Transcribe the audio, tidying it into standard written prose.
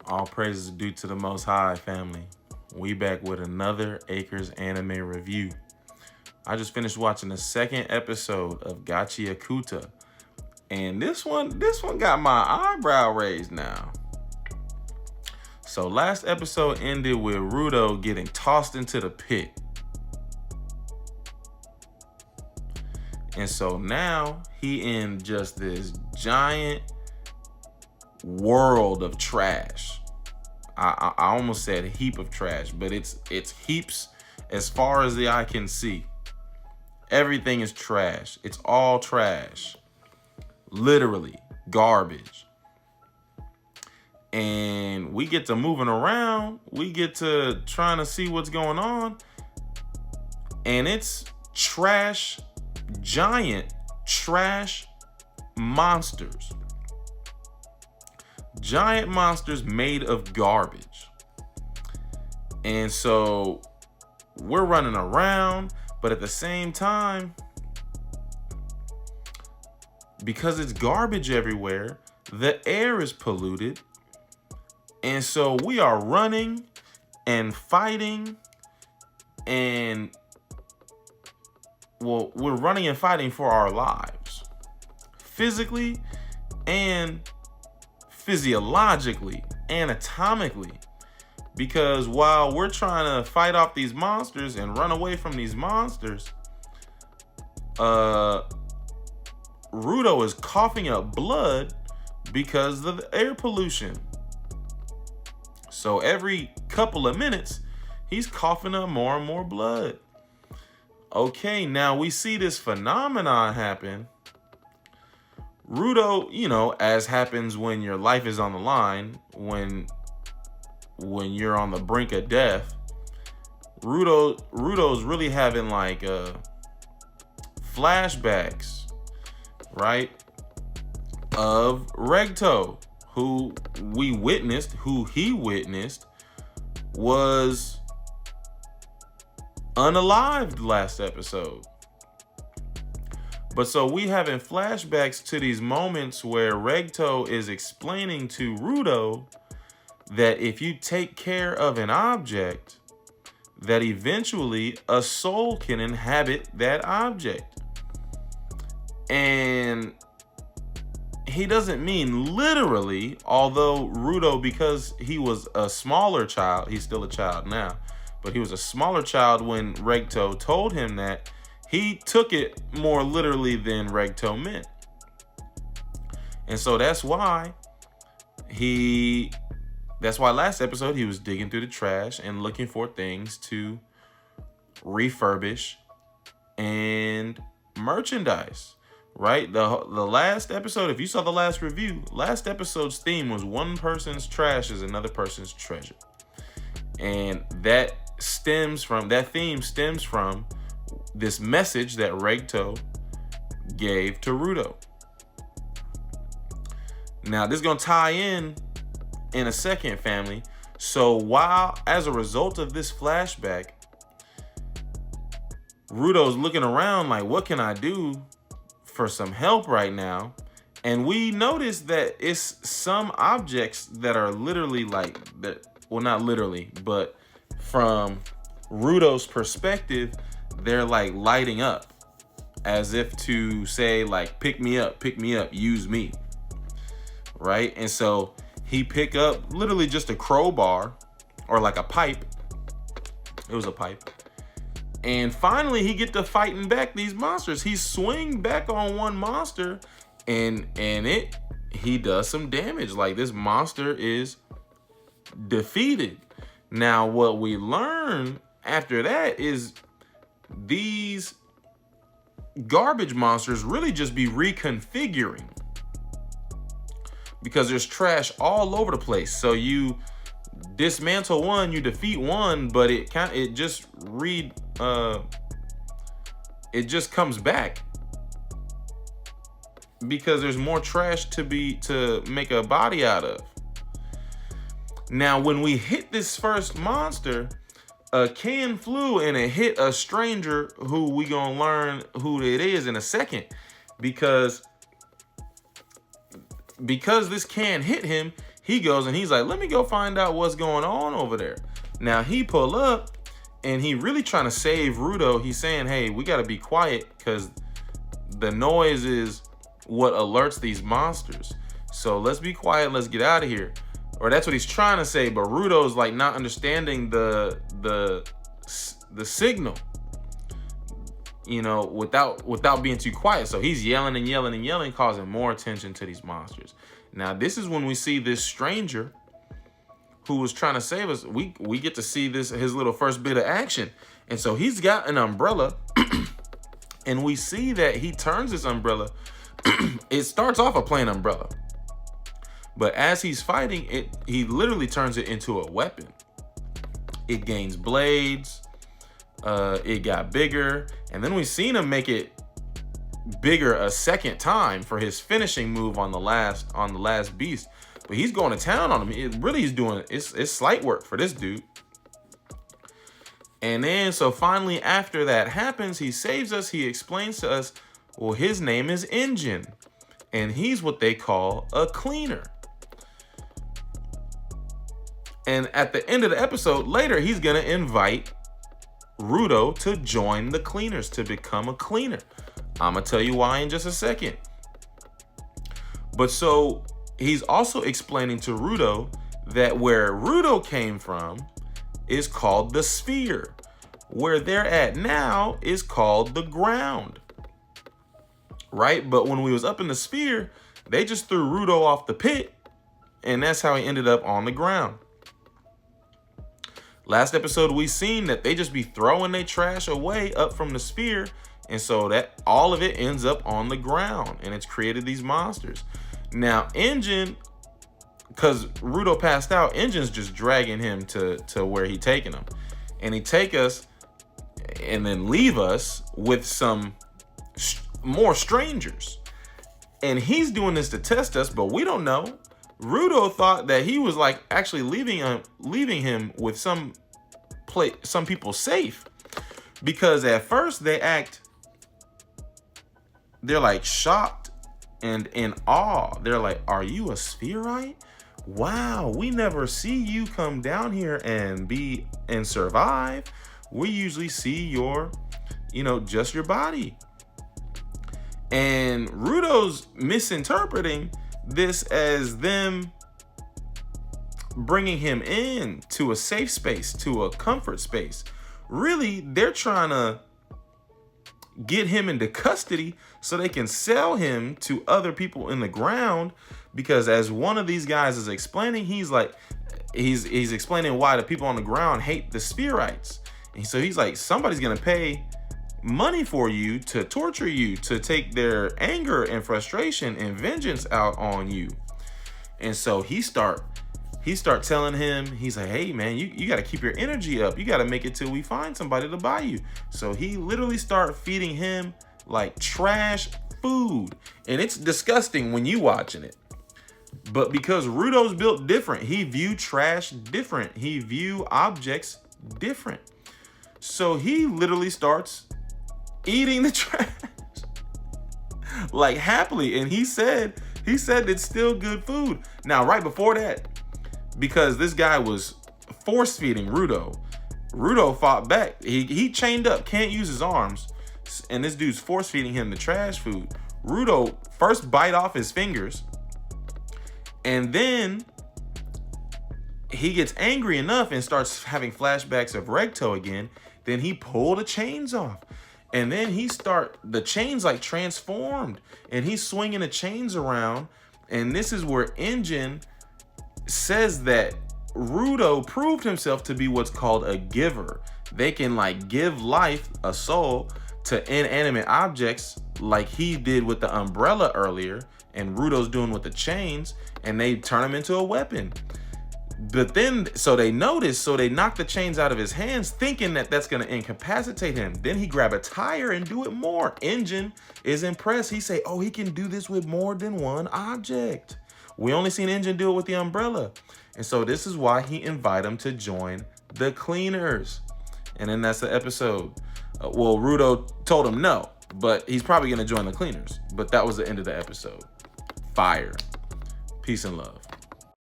All praises due to the Most High, family. We back with another Acres anime review. I just finished watching the second episode of Gachiakuta, and this one got my eyebrow raised now. So last episode ended with Rudo getting tossed into the pit. And so now he in just this giant world of trash. I almost said heap of trash, but it's heaps as far as the eye can see. Everything is trash. It's all trash. Literally garbage. And we get to moving around. We get to trying to see what's going on. And it's trash, giant trash monsters. Giant monsters made of garbage. And so we're running around, but at the same time, because it's garbage everywhere, the air is polluted. And so we are running and fighting and we're running and fighting for our lives, physically and physiologically, anatomically, because while we're trying to fight off these monsters and run away from these monsters, Rudo is coughing up blood because of the air pollution. So every couple of minutes, he's coughing up more and more blood. Okay, now we see this phenomenon happen. Rudo, as happens when your life is on the line, when you're on the brink of death, Rudo's really having like flashbacks, right? Of Regto, who he witnessed was unalived last episode. But so we having flashbacks to these moments where Regto is explaining to Rudo that if you take care of an object, that eventually a soul can inhabit that object. And he doesn't mean literally, although Rudo, because he was a smaller child, he's still a child now, but he was a smaller child when Regto told him that, he took it more literally than Regto meant. And so that's why last episode he was digging through the trash and looking for things to refurbish and merchandise, right? The last episode, if you saw the last review, last episode's theme was one person's trash is another person's treasure. And that theme stems from this message that Regto gave to Rudo. Now, this is going to tie in a second, family. So while, as a result of this flashback, Rudo's looking around like, what can I do for some help right now? And we notice that it's some objects that are literally like that. Well, not literally, but from Rudo's perspective, they're like lighting up as if to say like, pick me up, use me, right? And so he pick up literally just a crowbar or like a pipe. It was a pipe. And finally he get to fighting back these monsters. He swing back on one monster and he does some damage. Like, this monster is defeated. Now what we learn after that is these garbage monsters really just be reconfiguring, because there's trash all over the place. So you dismantle one, you defeat one, but it just comes back because there's more trash to make a body out of. Now when we hit this first monster, a can flew and it hit a stranger who we gonna learn who it is in a second, because this can hit him, he goes and he's like, let me go find out what's going on over there. Now he pull up and he really trying to save Rudo. He's saying, hey, we got to be quiet because the noise is what alerts these monsters. So let's be quiet. Let's get out of here. Or that's what he's trying to say. But Rudo's like not understanding the signal, you know, without being too quiet. So he's yelling and yelling and yelling, causing more attention to these monsters. Now, this is when we see this stranger who was trying to save us. We get to see his little first bit of action. And so he's got an umbrella and we see that he turns his umbrella. It starts off a plain umbrella, but as he's fighting it, he literally turns it into a weapon. It gains blades. It got bigger, and then we seen him make it bigger a second time for his finishing move on the last beast. But he's going to town on him. He's doing it's slight work for this dude. And then so finally after that happens, he saves us. He explains to us, well, his name is Enjin, and he's what they call a cleaner. And at the end of the episode, later, he's gonna invite Rudo to join the cleaners, to become a cleaner. I'm gonna tell you why in just a second. But so he's also explaining to Rudo that where Rudo came from is called the sphere. Where they're at now is called the ground. Right? But when we was up in the sphere, they just threw Rudo off the pit, and that's how he ended up on the ground. Last episode, we seen that they just be throwing their trash away up from the sphere, and so that all of it ends up on the ground, and it's created these monsters. Now, Enjin, because Rudo passed out, Enjin's just dragging him to where he taking him, and he take us and then leave us with some more strangers, and he's doing this to test us, but we don't know. Rudo thought that he was like actually leaving him with some people safe, because at first they're like shocked and in awe. They're like, are you a spherite? Wow, we never see you come down here and survive. We usually see your, just your body. And Rudo's misinterpreting this as them bringing him in to a safe space, to a comfort space. Really, they're trying to get him into custody so they can sell him to other people in the ground, because as one of these guys is explaining, he's explaining why the people on the ground hate the spherites. And so he's like, somebody's gonna pay money for you to torture you, to take their anger and frustration and vengeance out on you. And so he start telling him, he's like, hey man, you got to keep your energy up. You got to make it till we find somebody to buy you. So he literally start feeding him like trash food, and it's disgusting when you watching it. But because Rudo's built different, he view trash different. He view objects different. So he literally starts eating the trash like happily, and he said it's still good food. Now, right before that, because this guy was force feeding Rudo fought back. He chained up, can't use his arms, and this dude's force feeding him the trash food. Rudo first bite off his fingers, and then he gets angry enough and starts having flashbacks of Recto again. Then he pulled the chains off. And then the chains like transformed, and he's swinging the chains around. And this is where Enjin says that Rudo proved himself to be what's called a giver. They can like give life, a soul, to inanimate objects like he did with the umbrella earlier, and Rudo's doing with the chains, and they turn them into a weapon. But then, so they notice, so they knock the chains out of his hands, thinking that that's going to incapacitate him. Then he grab a tire and do it more. Enjin is impressed. He say, oh, he can do this with more than one object. We only seen Enjin do it with the umbrella. And so this is why he invite him to join the cleaners. And then that's the episode. Well, Rudo told him no, but he's probably going to join the cleaners. But that was the end of the episode. Fire. Peace and love.